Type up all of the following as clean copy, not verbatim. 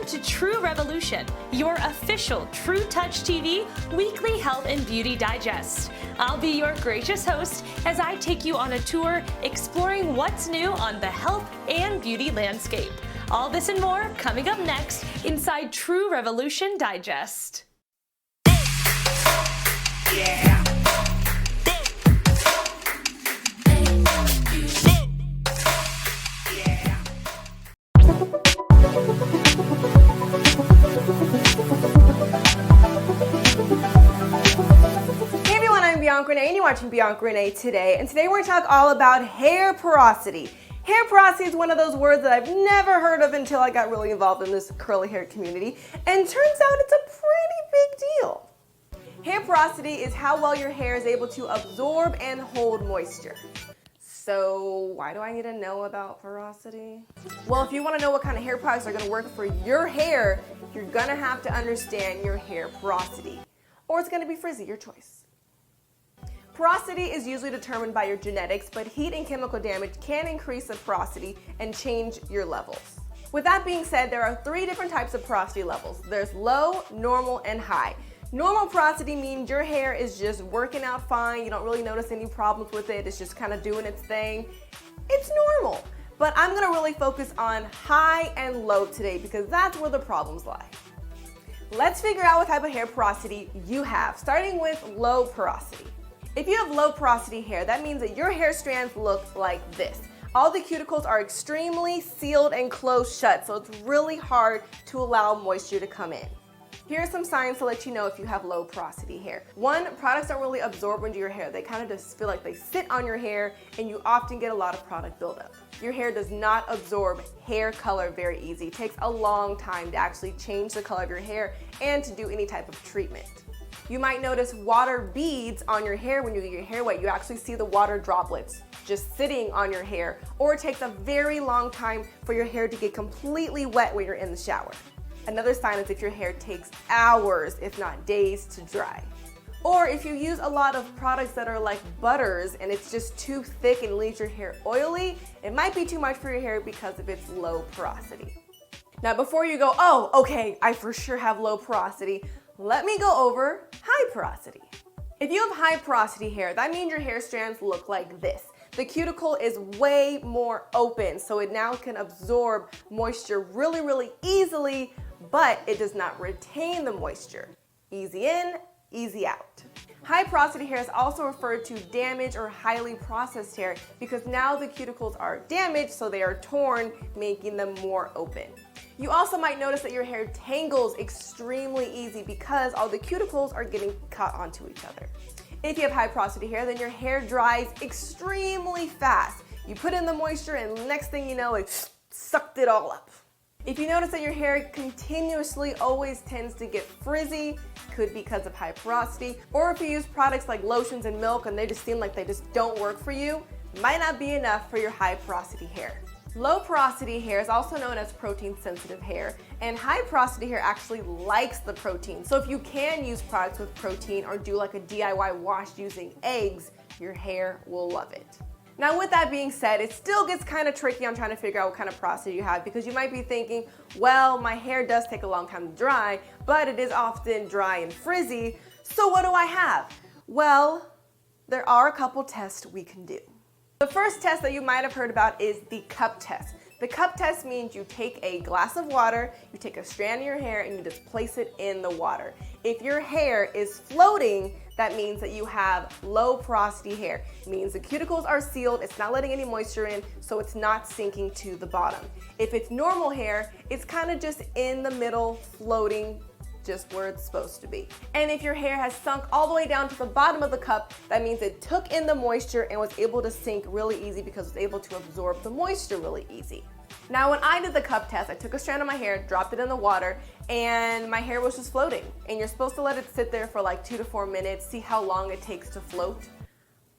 Welcome to True Revolution, your official True Touch TV weekly health and beauty digest. I'll be your gracious host as I take you on a tour exploring what's new on the health and beauty landscape. All this and more coming up next inside True Revolution Digest. Yeah. Bianca Renee, and you're watching Bianca Renee today, and today we're going to talk all about hair porosity. Hair porosity is one of those words that I've never heard of until I got really involved in this curly hair community, and turns out it's a pretty big deal. Hair porosity is how well your hair is able to absorb and hold moisture. So why do I need to know about porosity? Well, if you want to know what kind of hair products are going to work for your hair, you're going to have to understand your hair porosity, or it's going to be frizzy, your choice. Porosity is usually determined by your genetics, but heat and chemical damage can increase the porosity and change your levels. With that being said, there are 3 different types of porosity levels. There's low, normal, and high. Normal porosity means your hair is just working out fine. You don't really notice any problems with it. It's just kind of doing its thing. It's normal. But I'm going to really focus on high and low today because that's where the problems lie. Let's figure out what type of hair porosity you have, starting with low porosity. If you have low porosity hair, that means that your hair strands look like this. All the cuticles are extremely sealed and closed shut, so it's really hard to allow moisture to come in. Here are some signs to let you know if you have low porosity hair. 1, products don't really absorb into your hair. They kind of just feel like they sit on your hair, and you often get a lot of product buildup. Your hair does not absorb hair color very easy. It takes a long time to actually change the color of your hair and to do any type of treatment. You might notice water beads on your hair when you get your hair wet. You actually see the water droplets just sitting on your hair, or it takes a very long time for your hair to get completely wet when you're in the shower. Another sign is if your hair takes hours, if not days, to dry. Or if you use a lot of products that are like butters and it's just too thick and leaves your hair oily, it might be too much for your hair because of its low porosity. Now before you go, oh, okay, I for sure have low porosity, let me go over high porosity. If you have high porosity hair, that means your hair strands look like this. The cuticle is way more open, so it now can absorb moisture really easily, but it does not retain the moisture. Easy in, easy out. High porosity hair is also referred to damaged or highly processed hair because now the cuticles are damaged, so they are torn, making them more open. You also might notice that your hair tangles extremely easy because all the cuticles are getting caught onto each other. If you have high porosity hair, then your hair dries extremely fast. You put in the moisture and next thing you know, it sucked it all up. If you notice that your hair continuously always tends to get frizzy, could be because of high porosity, or if you use products like lotions and milk and they just seem like they just don't work for you, might not be enough for your high porosity hair. Low porosity hair is also known as protein sensitive hair, and high porosity hair actually likes the protein. So if you can use products with protein or do like a DIY wash using eggs, your hair will love it. Now with that being said, it still gets kind of tricky on trying to figure out what kind of porosity you have because you might be thinking, well, my hair does take a long time to dry, but it is often dry and frizzy, so what do I have? Well, there are a couple tests we can do. The first test that you might have heard about is the cup test. The cup test means you take a glass of water, you take a strand of your hair, and you just place it in the water. If your hair is floating, that means that you have low porosity hair. It means the cuticles are sealed, it's not letting any moisture in, so it's not sinking to the bottom. If it's normal hair, it's kind of just in the middle, floating, just where it's supposed to be. And if your hair has sunk all the way down to the bottom of the cup, that means it took in the moisture and was able to sink really easy because it was able to absorb the moisture really easy. Now when I did the cup test, I took a strand of my hair, dropped it in the water, and my hair was just floating. And you're supposed to let it sit there for like 2 to 4 minutes, see how long it takes to float.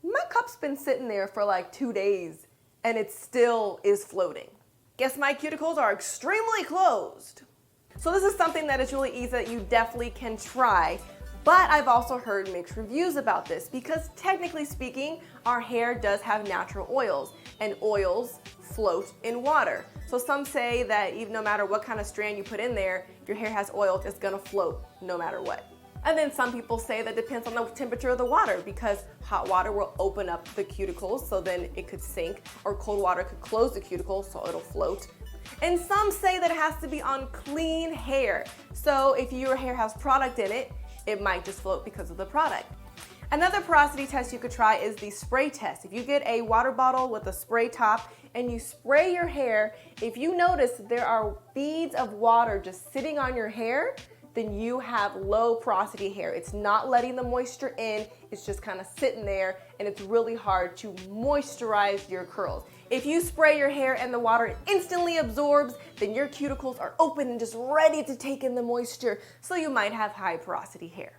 My cup's been sitting there for like 2 days and it still is floating. Guess my cuticles are extremely closed. So this is something that is really easy that you definitely can try, but I've also heard mixed reviews about this because technically speaking, our hair does have natural oils, and oils float in water. So some say that even no matter what kind of strand you put in there, your hair has oil, it's gonna float no matter what. And then some people say that depends on the temperature of the water, because hot water will open up the cuticles so then it could sink, or cold water could close the cuticles so it'll float. And some say that it has to be on clean hair. So if your hair has product in it, it might just float because of the product. Another porosity test you could try is the spray test. If you get a water bottle with a spray top and you spray your hair, if you notice there are beads of water just sitting on your hair, then you have low porosity hair. It's not letting the moisture in, it's just kind of sitting there, and it's really hard to moisturize your curls. If you spray your hair and the water instantly absorbs, then your cuticles are open and just ready to take in the moisture, so you might have high porosity hair.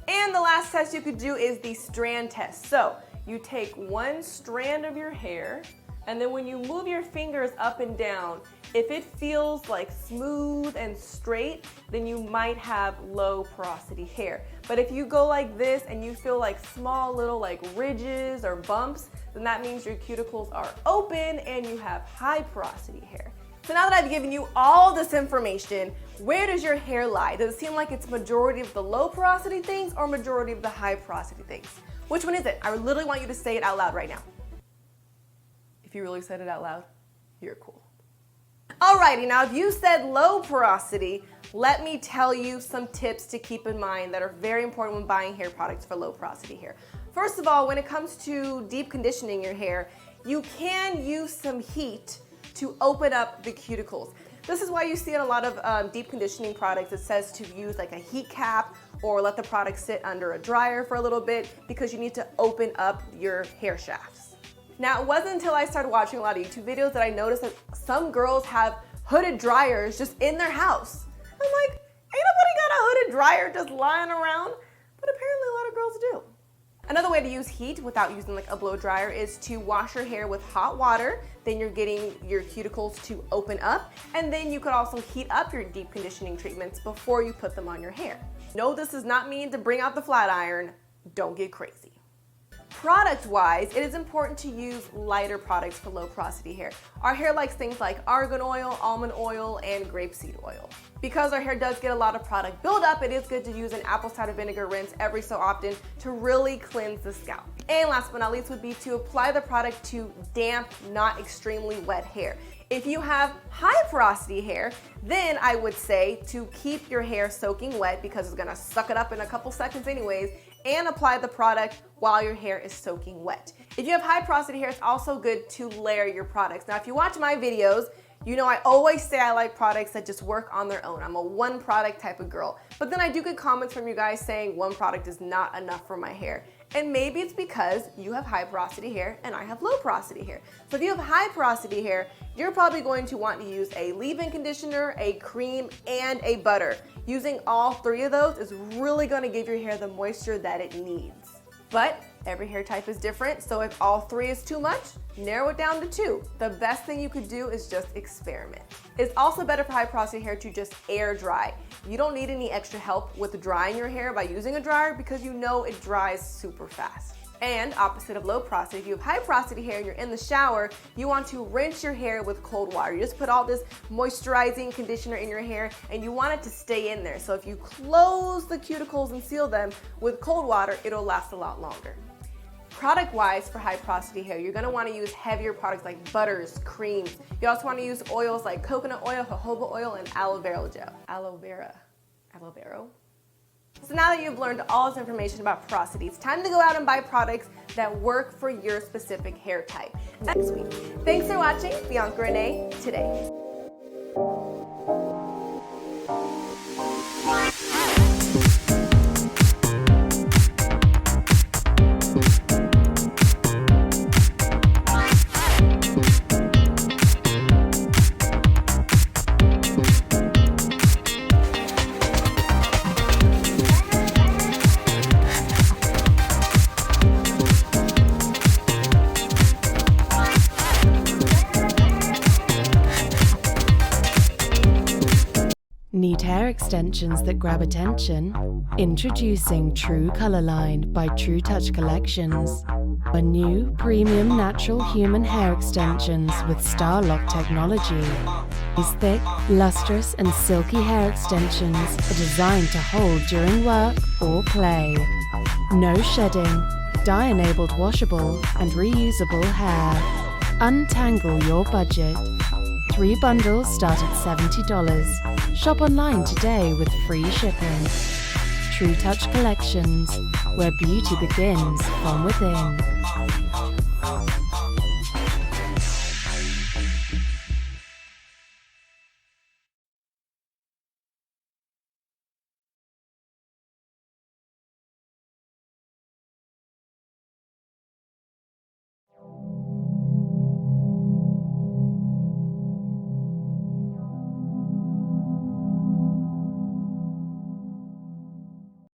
And the last test you could do is the strand test. So you take one strand of your hair, and then when you move your fingers up and down, if it feels like smooth and straight, then you might have low porosity hair. But if you go like this and you feel like small little like ridges or bumps, then that means your cuticles are open and you have high porosity hair. So now that I've given you all this information, where does your hair lie? Does it seem like it's majority of the low porosity things or majority of the high porosity things? Which one is it? I literally want you to say it out loud right now. If you really said it out loud, you're cool. Alrighty, now if you said low porosity, let me tell you some tips to keep in mind that are very important when buying hair products for low porosity hair. First of all, when it comes to deep conditioning your hair, you can use some heat to open up the cuticles. This is why you see in a lot of deep conditioning products, it says to use like a heat cap or let the product sit under a dryer for a little bit, because you need to open up your hair shafts. Now, it wasn't until I started watching a lot of YouTube videos that I noticed that some girls have hooded dryers just in their house. I'm like, ain't nobody got a hooded dryer just lying around, but apparently a lot of girls do. Another way to use heat without using like a blow dryer is to wash your hair with hot water. Then you're getting your cuticles to open up, and then you could also heat up your deep conditioning treatments before you put them on your hair. No, this does not mean to bring out the flat iron. Don't get crazy. Product-wise, it is important to use lighter products for low porosity hair. Our hair likes things like argan oil, almond oil, and grapeseed oil. Because our hair does get a lot of product buildup, it is good to use an apple cider vinegar rinse every so often to really cleanse the scalp. And last but not least would be to apply the product to damp, not extremely wet hair. If you have high porosity hair, then I would say to keep your hair soaking wet, because it's gonna suck it up in a couple seconds anyways, and apply the product while your hair is soaking wet. If you have high porosity hair, it's also good to layer your products. Now, if you watch my videos, you know I always say I like products that just work on their own. I'm a one product type of girl. But then I do get comments from you guys saying one product is not enough for my hair. And maybe it's because you have high porosity hair and I have low porosity hair. So if you have high porosity hair, you're probably going to want to use a leave-in conditioner, a cream, and a butter. Using all three of those is really going to give your hair the moisture that it needs. But every hair type is different, so if all three is too much, narrow it down to two. The best thing you could do is just experiment. It's also better for high porosity hair to just air dry. You don't need any extra help with drying your hair by using a dryer, because you know it dries super fast. And opposite of low porosity, if you have high porosity hair and you're in the shower, you want to rinse your hair with cold water. You just put all this moisturizing conditioner in your hair and you want it to stay in there. So if you close the cuticles and seal them with cold water, it'll last a lot longer. Product-wise, for high porosity hair, you're gonna wanna use heavier products like butters, creams. You also wanna use oils like coconut oil, jojoba oil, and aloe vera gel. Aloe vera. So now that you've learned all this information about porosity, it's time to go out and buy products that work for your specific hair type. Next week. Thanks for watching Bianca Renee Today. find hair extensions that grab attention? Introducing True Color Line by True Touch Collections. A new premium natural human hair extensions with Star Lock technology. These thick, lustrous and silky hair extensions are designed to hold during work or play. No shedding, dye-enabled washable and reusable hair. Untangle your budget. 3 bundles start at $70. Shop online today with free shipping. True Touch Collections, where beauty begins from within.